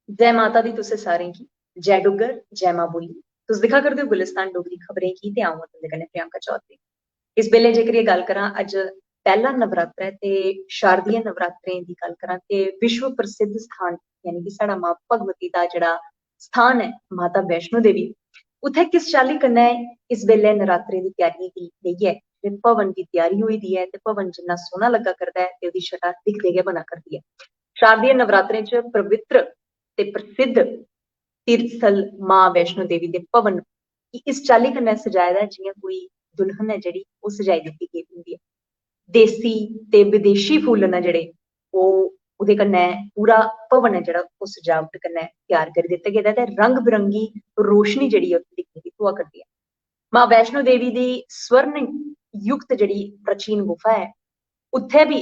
जय माता दी तुसें सारें की। जय डुग्गर जय मां बोली। तुस दिखा करदे हो गुलिस्तान डोगरी खबरें की ते आऊं तुंदे कन्नै प्रियंका चौधरी। इस बेल्ले जेकर ये गल करां अज पहला नवरात्रा है ते शारदीय नवरात्रें दी गल करां ते विश्व प्रसिद्ध स्थान यानी कि साढ़ा मां भगवती दा जेह्ड़ा स्थान है माता वैष्णो देवी उत्थे किस चाल्ली कन्नै इस बेल्ले नवरात्रे दी त्यारियें गी लेइयै ते भवन दी त्यारी होई दी है ते भवन जिन्ना सोहना लग्गा करदा है ते ओह्दी छटा दिखदे गै बना करदी है। शारदीय नवरात्रें च पवित्र ते प्रसिद्ध तीर्थ स्थल मां वैष्णो देवी दे भवन गी इस चाल्ली कन्नै सजाए दा जियां कोई दुल्हन है जेह्ड़ी ओह् सजाई दित्ती गेदी होंदी है। देसी ते विदेशी फुल्ल न जेह्ड़े ओह् ओह्दे कन्नै पूरा भवन है जेह्ड़ा ओह् सजावट कन्नै त्यार करी दित्ता गेदा ते रंग बिरंगी रोशनी जेह्ड़ी ऐ दिक्खने गी थ्होआ करदी ऐ। मां वैष्णो देवी दी स्वर्ण युक्त जेह्ड़ी प्राचीन गुफा है उत्थै भी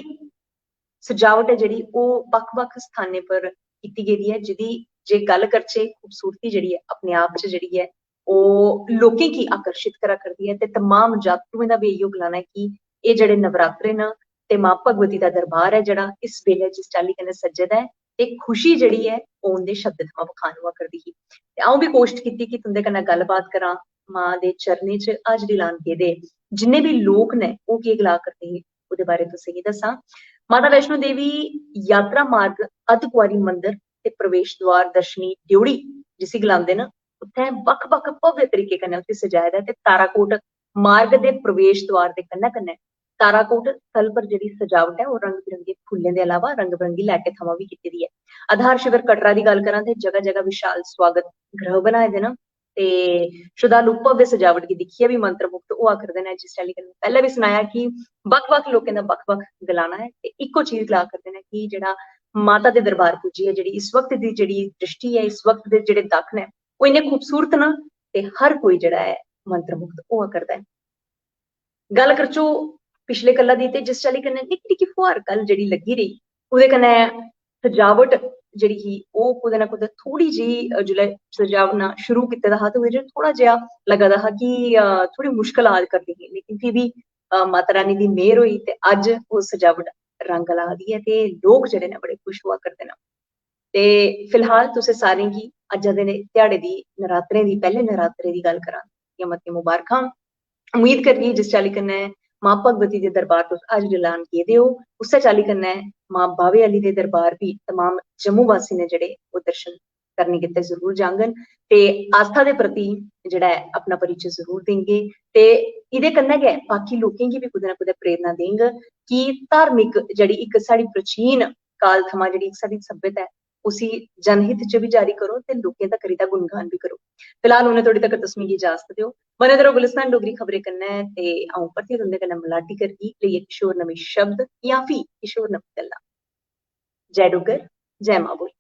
सजावट है जेह्ड़ी ओह् बक्ख-बक्ख स्थानें पर कीती गेदी है जेह्दी जे गल करचै खूबसूरती जेह्ड़ी है अपने आप च जेह्ड़ी है ओह् लोकें गी आकर्शित करा करदी है ते तमाम जातरुएं दा बी इयो गलाना है कि एह् जेह्ड़े नवरात्रे न ते मां भगवती दा दरबार है जेह्ड़ा इस बेल्ले जिस चाल्ली कन्नै सज्जे दा है ते खुशी जेह्ड़ी है ओह् उंदे शब्द थमां बखान होआ करदी ही। ते अ'ऊं बी कोशट कीती कि तुंदे कन्नै गल्लबात करां मां दे चरणें च हाजरी लान गेदे जिन्ने बी लोक ने ओह् केह् गला करदे हे ओह्दे बारे तुसेंगी दस्सां। माता वैष्णो देवी यात्रा मार्ग अर्धकुंवारी मंदिर ते प्रवेश द्वार दर्शनी ड्योढ़ी जिसी गलांदे न उत्थै बक्ख बक्ख भव्य तरीके कन्नै उसी सजाए दा ते ताराकोट मार्ग दे प्रवेश द्वार दे कन्नै कन्नै ताराकोट स्थल पर जेह्ड़ी सजावट है ओह् रंग बिरंगे फुल्लें दे अलावा रंग बिरंगी लाइटें थमां बी कीती दी है। आधार शिविर कटरा दी गल्ल करां ते जगह जगह विशाल स्वागत गृह बनाए दे न ते श्रद्धालु भव्य सजावट गी दिक्खियै भी मंत्रमुग्ध होआ करदे न। जिस चाल्ली कन्नै पैह्लें भी सनाया कि बक्ख बक्ख लोकें दा बक्ख बक्ख गलाना है ते इक्को चीज गला करदे न कि जेह्ड़ा माता दे दरबार पुज्जियै जेह्ड़ी इस वक्त दी जेह्ड़ी दृष्टि है इस वक्त दे जेह्ड़े दक्ख न ओह् इन्ने खूबसूरत न ते हर कोई जेह्ड़ा है मंत्रमुग्ध होआ करदा है। गल करचो पिछले कल्ला दी ते जिस चाल्ली कन्नै निक्की निक्की फुहार कल जेह्ड़ी लग्गी रेही ओह्दे कन्नै सजावट जेह्ड़ी ही ओह् कुदै ना कुदै थोड़ी जेही जिसलै सजावना शुरू कीते दा हा ते ओह्दे च थोड़ा जेहा लग्गा दा हा कि थोड़ी मुश्कल आ करदी ही लेकिन फ्ही बी माता रानी दी मेह्र होई ते अज्ज ओह् सजावट रंग ला दी है ते लोक जेह्ड़े न बड़े खुश होआ करदे न। ते फिलहाल तुसें सारें गी अज्जा दे ध्याड़े दी नरात्रें दी पैह्ले नरात्रे दी गल्ल करां मतियां मतियां मुबारखां। उम्मीद करगी जिस चाल्ली कन्नै मां भगवती दे दरबार तुस हाजरी लान गेदे हो उस्सै चाल्ली कन्नै मां बावे आह्ली दे दरबार बी तमाम जम्मू वासी ने जेह्ड़े ओह् दर्शन करने गित्तै जरूर जाङन ते आस्था दे प्रति जेह्ड़ा ऐ अपना परिचय जरूर देंगे ते एह्दे कन्नै गै बाकी लोकें गी बी कुदै ना कुदै प्रेरणा देंग कि धार्मिक जेह्ड़ी इक साढ़ी प्राचीन काल थमां जेह्ड़ी साढ़ी सभ्यता है उसी जनहित च बी जारी करो ते लोकें तक्कर एह्दा गुणगान बी करो। फिलहाल उ'नें धोड़ी तक्कर तुस मिगी इजाजत देओ। बने दे रहो गुलिस्तान डोगरी खबरें कन्नै ते अ'ऊं परतियै तुंदे कन्नै मलाटी करगी लेइयै किश होर नमें शब्द जां फ्ही किश होर नमीं गल्लां। जय डुग्गर जय मां बोली।